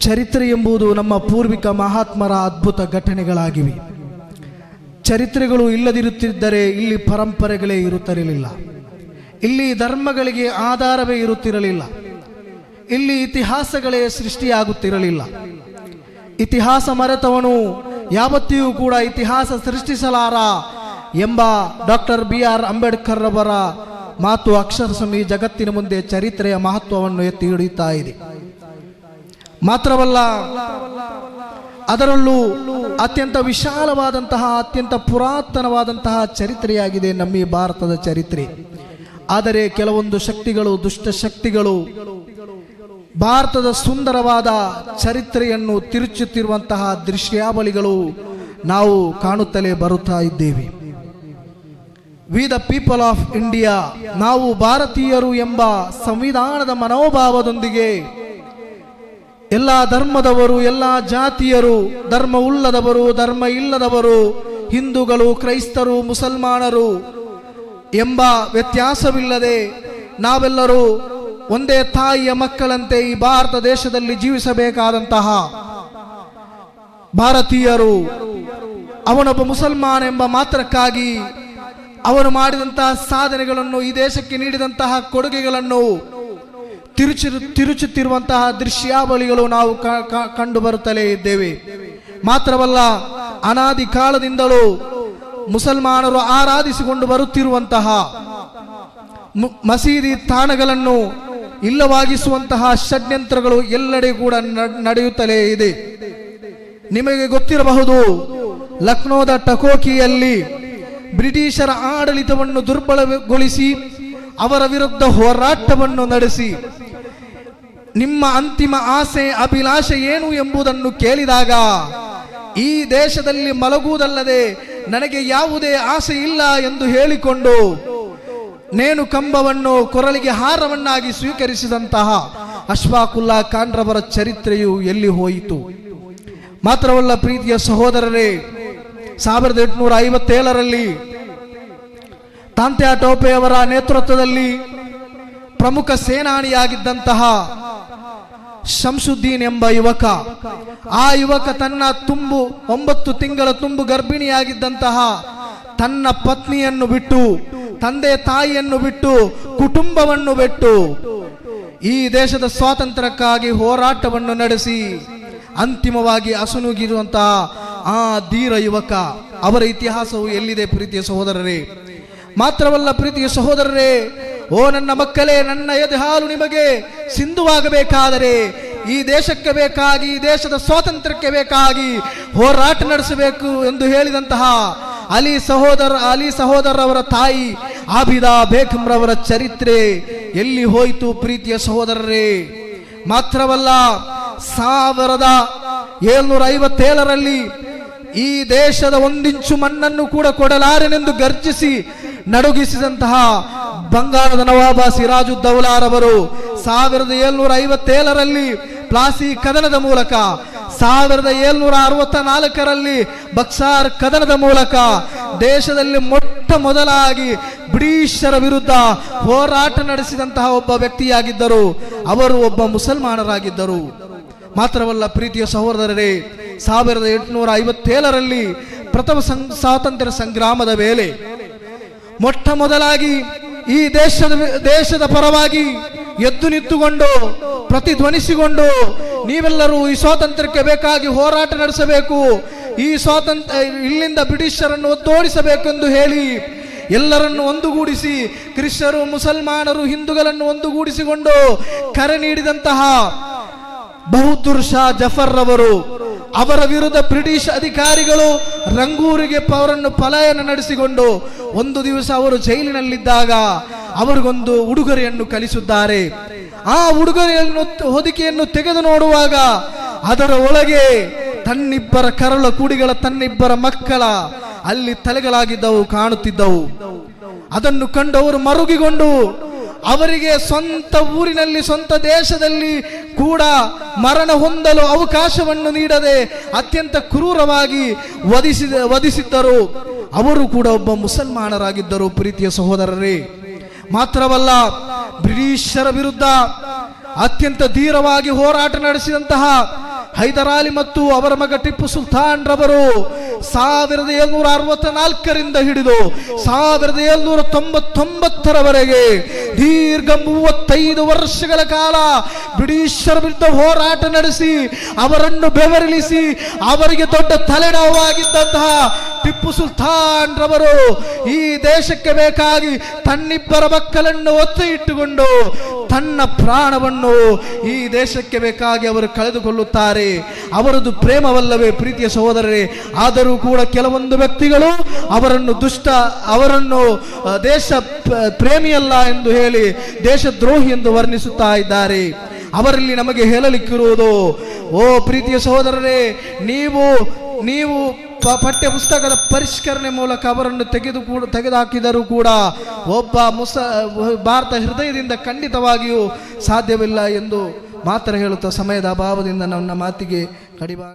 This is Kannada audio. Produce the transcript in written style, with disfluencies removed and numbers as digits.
ಚರಿತ್ರೆ ಎಂಬುದು ನಮ್ಮ ಪೂರ್ವಿಕ ಮಹಾತ್ಮರ ಅದ್ಭುತ ಘಟನೆಗಳಾಗಿವೆ. ಚರಿತ್ರೆಗಳು ಇಲ್ಲದಿರುತ್ತಿದ್ದರೆ ಇಲ್ಲಿ ಪರಂಪರೆಗಳೇ ಇರುತ್ತಿರಲಿಲ್ಲ, ಇಲ್ಲಿ ಧರ್ಮಗಳಿಗೆ ಆಧಾರವೇ ಇರುತ್ತಿರಲಿಲ್ಲ, ಇಲ್ಲಿ ಇತಿಹಾಸಗಳೇ ಸೃಷ್ಟಿಯಾಗುತ್ತಿರಲಿಲ್ಲ. ಇತಿಹಾಸ ಮರೆತವನು ಯಾವತ್ತಿಯೂ ಕೂಡ ಇತಿಹಾಸ ಸೃಷ್ಟಿಸಲಾರ ಎಂಬ ಡಾಕ್ಟರ್ BR ಅಂಬೇಡ್ಕರ್ ರವರ ಮಾತು ಅಕ್ಷರಶಃ ಈ ಜಗತ್ತಿನ ಮುಂದೆ ಚರಿತ್ರೆಯ ಮಹತ್ವವನ್ನು ಎತ್ತಿ ಹಿಡಿಯುತ್ತಾ ಇದೆ. ಮಾತ್ರವಲ್ಲ, ಅದರಲ್ಲೂ ಅತ್ಯಂತ ವಿಶಾಲವಾದಂತಹ ಅತ್ಯಂತ ಪುರಾತನವಾದಂತಹ ಚರಿತ್ರೆಯಾಗಿದೆ ನಮ್ಮ ಈ ಭಾರತದ ಚರಿತ್ರೆ. ಆದರೆ ಕೆಲವೊಂದು ಶಕ್ತಿಗಳು, ದುಷ್ಟ ಶಕ್ತಿಗಳು ಭಾರತದ ಸುಂದರವಾದ ಚರಿತ್ರೆಯನ್ನು ತಿರುಚುತ್ತಿರುವಂತಹ ದೃಶ್ಯಾವಳಿಗಳು ನಾವು ಕಾಣುತ್ತಲೇ ಬರುತ್ತಾ ಇದ್ದೇವೆ. We the people of India, ನಾವು ಭಾರತೀಯರು ಎಂಬ ಸಂವಿಧಾನದ ಮನೋಭಾವದೊಂದಿಗೆ ಎಲ್ಲ ಧರ್ಮದವರು, ಎಲ್ಲ ಜಾತಿಯರು, ಧರ್ಮವುಳ್ಳದವರು, ಧರ್ಮ ಇಲ್ಲದವರು, ಹಿಂದೂಗಳು, ಕ್ರೈಸ್ತರು, ಮುಸಲ್ಮಾನರು ಎಂಬ ವ್ಯತ್ಯಾಸವಿಲ್ಲದೆ ನಾವೆಲ್ಲರೂ ಒಂದೇ ತಾಯಿಯ ಮಕ್ಕಳಂತೆ ಈ ಭಾರತ ದೇಶದಲ್ಲಿ ಜೀವಿಸಬೇಕಾದಂತಹ ಭಾರತೀಯರು. ಅವನೊಬ್ಬ ಮುಸಲ್ಮಾನ ಎಂಬ ಮಾತ್ರಕ್ಕಾಗಿ ಅವನು ಮಾಡಿದಂತಹ ಸಾಧನೆಗಳನ್ನು, ಈ ದೇಶಕ್ಕೆ ನೀಡಿದಂತಹ ಕೊಡುಗೆಗಳನ್ನು ತಿರುಚುತ್ತಿರುವಂತಹ ದೃಶ್ಯಾವಳಿಗಳು ನಾವು ಕಂಡು ಬರುತ್ತಲೇ ಇದ್ದೇವೆ. ಮಾತ್ರವಲ್ಲ, ಅನಾದಿ ಕಾಲದಿಂದಲೂ ಮುಸಲ್ಮಾನರು ಆರಾಧಿಸಿಕೊಂಡು ಬರುತ್ತಿರುವಂತಹ ಮಸೀದಿ ತಾಣಗಳನ್ನು ಇಲ್ಲವಾಗಿಸುವಂತಹ ಷಡ್ಯಂತ್ರಗಳು ಎಲ್ಲೆಡೆ ಕೂಡ ನಡೆಯುತ್ತಲೇ ಇದೆ. ನಿಮಗೆ ಗೊತ್ತಿರಬಹುದು, ಲಕ್ನೋದ ಟಕೋಕಿಯಲ್ಲಿ ಬ್ರಿಟಿಷರ ಆಡಳಿತವನ್ನು ದುರ್ಬಲಗೊಳಿಸಿ ಅವರ ವಿರುದ್ಧ ಹೋರಾಟವನ್ನು ನಡೆಸಿ ನಿಮ್ಮ ಅಂತಿಮ ಆಸೆ ಅಭಿಲಾಷೆ ಏನು ಎಂಬುದನ್ನು ಕೇಳಿದಾಗ, ಈ ದೇಶದಲ್ಲಿ ಮಲಗುವುದಲ್ಲದೆ ನನಗೆ ಯಾವುದೇ ಆಸೆ ಇಲ್ಲ ಎಂದು ಹೇಳಿಕೊಂಡು ನೇಣು ಕಂಬವನ್ನು ಕೊರಳಿಗೆ ಹಾರವನ್ನಾಗಿ ಸ್ವೀಕರಿಸಿದಂತಹ ಅಶ್ಫಾಕುಲ್ಲಾ ಖಾನ್ ರವರ ಚರಿತ್ರೆಯು ಎಲ್ಲಿ ಹೋಯಿತು? ಮಾತ್ರವಲ್ಲ ಪ್ರೀತಿಯ ಸಹೋದರರೇ, 1857ರಲ್ಲಿ ತಾಂತ್ಯಾ ಟೋಪೆಯವರ ನೇತೃತ್ವದಲ್ಲಿ ಪ್ರಮುಖ ಸೇನಾನಿಯಾಗಿದ್ದಂತಹ ಶಂಸುದ್ದೀನ್ ಎಂಬ ಯುವಕ, ಆ ಯುವಕ ತನ್ನ 9 ತಿಂಗಳ ತುಂಬು ಗರ್ಭಿಣಿಯಾಗಿದ್ದಂತಹ ತನ್ನ ಪತ್ನಿಯನ್ನು ಬಿಟ್ಟು, ತಂದೆ ತಾಯಿಯನ್ನು ಬಿಟ್ಟು, ಕುಟುಂಬವನ್ನು ಬಿಟ್ಟು ಈ ದೇಶದ ಸ್ವಾತಂತ್ರ್ಯಕ್ಕಾಗಿ ಹೋರಾಟವನ್ನು ನಡೆಸಿ ಅಂತಿಮವಾಗಿ ಅಸುನೂಗಿರುವಂತಹ ಆ ಧೀರ ಯುವಕ, ಅವರ ಇತಿಹಾಸವು ಎಲ್ಲಿದೆ ಪ್ರೀತಿಯ ಸಹೋದರರೇ? ಮಾತ್ರವಲ್ಲ ಪ್ರೀತಿಯ ಸಹೋದರರೇ, ಓ ನನ್ನ ಮಕ್ಕಳೇ, ನನ್ನ ಎದೆ ಹಾಲು ನಿಮಗೆ ಸಿಂಧುವಾಗಬೇಕಾದರೆ ಈ ದೇಶಕ್ಕೆ ಬೇಕಾಗಿ, ಈ ದೇಶದ ಸ್ವಾತಂತ್ರ್ಯಕ್ಕೆ ಬೇಕಾಗಿ ಹೋರಾಟ ನಡೆಸಬೇಕು ಎಂದು ಹೇಳಿದಂತಹ ಅಲಿ ಸಹೋದರರವರ ತಾಯಿ ಆಬಿದಾ ಬೇಗಂ ರವರ ಚರಿತ್ರೆ ಎಲ್ಲಿ ಹೋಯಿತು ಪ್ರೀತಿಯ ಸಹೋದರರೇ? ಮಾತ್ರವಲ್ಲ, 1757ರಲ್ಲಿ ಈ ದೇಶದ 1 ಇಂಚು ಮಣ್ಣನ್ನು ಕೂಡ ಕೊಡಲಾರೆನೆಂದು ಗರ್ಜಿಸಿ ನಡುಗಿಸಿದಂತಹ ಬಂಗಾಳದ ನವಾಬ ಸಿರಾಜುದ್ದೌಲಾರವರು 1757ರಲ್ಲಿ ಪ್ಲಾಸಿ ಕದನದ ಮೂಲಕ, 1764ರಲ್ಲಿ ಬಕ್ಸಾರ್ ಕದನದ ಮೂಲಕ ದೇಶದಲ್ಲಿ ಮೊಟ್ಟ ಮೊದಲಾಗಿ ಬ್ರಿಟಿಷರ ವಿರುದ್ಧ ಹೋರಾಟ ನಡೆಸಿದಂತಹ ಒಬ್ಬ ವ್ಯಕ್ತಿಯಾಗಿದ್ದರು. ಅವರು ಒಬ್ಬ ಮುಸಲ್ಮಾನರಾಗಿದ್ದರು. ಮಾತ್ರವಲ್ಲ ಪ್ರೀತಿಯ ಸಹೋದರರೇ, 1857ರಲ್ಲಿ ಪ್ರಥಮ ಸ್ವಾತಂತ್ರ್ಯ ಸಂಗ್ರಾಮದ ವೇಳೆ ಮೊಟ್ಟ ಮೊದಲಾಗಿ ಈ ದೇಶದ ಪರವಾಗಿ ಎದ್ದು ನಿಂತುಕೊಂಡು ಪ್ರತಿಧ್ವನಿಸಿಕೊಂಡು, ನೀವೆಲ್ಲರೂ ಈ ಸ್ವಾತಂತ್ರ್ಯಕ್ಕೆ ಬೇಕಾಗಿ ಹೋರಾಟ ನಡೆಸಬೇಕು, ಈ ಇಲ್ಲಿಂದ ಬ್ರಿಟಿಷರನ್ನು ಒತ್ತೋಡಿಸಬೇಕೆಂದು ಹೇಳಿ ಎಲ್ಲರನ್ನು ಒಂದುಗೂಡಿಸಿ, ಕ್ರಿಶ್ಚಿಯರು, ಮುಸಲ್ಮಾನರು, ಹಿಂದೂಗಳನ್ನು ಒಂದುಗೂಡಿಸಿಕೊಂಡು ಕರೆ ನೀಡಿದಂತಹ ಬಹದ್ದೂರ್ ಶಾ ಜಫರ್ ರವರು, ಅವರ ವಿರುದ್ಧ ಬ್ರಿಟಿಷ್ ಅಧಿಕಾರಿಗಳು ರಂಗೂರಿಗೆ ಅವರನ್ನು ಪಲಾಯನ ನಡೆಸಿಕೊಂಡು ಒಂದು ದಿವಸ ಅವರು ಜೈಲಿನಲ್ಲಿದ್ದಾಗ ಅವರಿಗೊಂದು ಉಡುಗೊರೆಯನ್ನು ಕಲಿಸಿದ್ದಾರೆ. ಆ ಉಡುಗೊರೆಯನ್ನು ಹೊದಿಕೆಯನ್ನು ತೆಗೆದು ನೋಡುವಾಗ ಅದರ ಒಳಗೆ ತನ್ನಿಬ್ಬರ ಕರಳ ಕುಡಿಗಳ ತನ್ನಿಬ್ಬರ ಮಕ್ಕಳ ಅಲ್ಲಿ ತಲೆಗಳಾಗಿದ್ದವು ಕಾಣುತ್ತಿದ್ದವು. ಅದನ್ನು ಕಂಡು ಅವರು ಮರುಗಿಕೊಂಡು ಅವರಿಗೆ ಸ್ವಂತ ಊರಿನಲ್ಲಿ, ಸ್ವಂತ ದೇಶದಲ್ಲಿ ಕೂಡ ಮರಣ ಹೊಂದಲು ಅವಕಾಶವನ್ನು ನೀಡದೆ ಅತ್ಯಂತ ಕ್ರೂರವಾಗಿ ವಧಿಸಿದ್ದರು. ಅವರು ಕೂಡ ಒಬ್ಬ ಮುಸಲ್ಮಾನರಾಗಿದ್ದರು ಪ್ರೀತಿಯ ಸಹೋದರರೇ. ಮಾತ್ರವಲ್ಲ, ಬ್ರಿಟಿಷರ ವಿರುದ್ಧ ಅತ್ಯಂತ ಧೀರವಾಗಿ ಹೋರಾಟ ನಡೆಸಿದಂತಹ ಹೈದರಾಲಿ ಮತ್ತು ಅವರ ಮಗ ಟಿಪ್ಪು ಸುಲ್ತಾನ್ ರವರು 1764ರಿಂದ ಹಿಡಿದು 1799ರವರೆಗೆ ದೀರ್ಘ 35 ವರ್ಷಗಳ ಕಾಲ ಬ್ರಿಟಿಷರ ವಿರುದ್ಧ ಹೋರಾಟ ನಡೆಸಿ ಅವರನ್ನು ಬೆವರಿಳಿಸಿ ಅವರಿಗೆ ದೊಡ್ಡ ತಲೆನೋವಾಗಿದ್ದಂತಹ ಟಿಪ್ಪು ಸುಲ್ತಾನ್ ರವರು ಈ ದೇಶಕ್ಕೆ ಬೇಕಾಗಿ ತನ್ನಿಬ್ಬರ ಮಕ್ಕಳನ್ನು ಒತ್ತೆ ಇಟ್ಟುಕೊಂಡು ತನ್ನ ಪ್ರಾಣವನ್ನು ಈ ದೇಶಕ್ಕೆ ಬೇಕಾಗಿ ಅವರು ಕಳೆದುಕೊಳ್ಳುತ್ತಾರೆ. ಅವರದು ಪ್ರೇಮವಲ್ಲವೇ ಪ್ರೀತಿಯ ಸಹೋದರರೇ? ಆದರೂ ಕೂಡ ಕೆಲವೊಂದು ವ್ಯಕ್ತಿಗಳು ಅವರನ್ನು ದೇಶ ಪ್ರೇಮಿಯಲ್ಲ ಎಂದು ಹೇಳಿ ದೇಶದ್ರೋಹಿ ಎಂದು ವರ್ಣಿಸುತ್ತಾ ಇದ್ದಾರೆ. ಅವರಲ್ಲಿ ನಮಗೆ ಹೇಳಲಿಕ್ಕಿರುವುದು, ಓ ಪ್ರೀತಿಯ ಸಹೋದರರೇ, ನೀವು ಪಠ್ಯ ಪುಸ್ತಕದ ಪರಿಷ್ಕರಣೆ ಮೂಲಕ ಅವರನ್ನು ತೆಗೆದುಹಾಕಿದರೂ ಕೂಡ ಒಬ್ಬ ಭಾರತ ಹೃದಯದಿಂದ ಖಂಡಿತವಾಗಿಯೂ ಸಾಧ್ಯವಿಲ್ಲ ಎಂದು ಮಾತ್ರ ಹೇಳುತ್ತಾ ಸಮಯದ ಅಭಾವದಿಂದ ನನ್ನ ಮಾತಿಗೆ ಕಡಿವಾಣ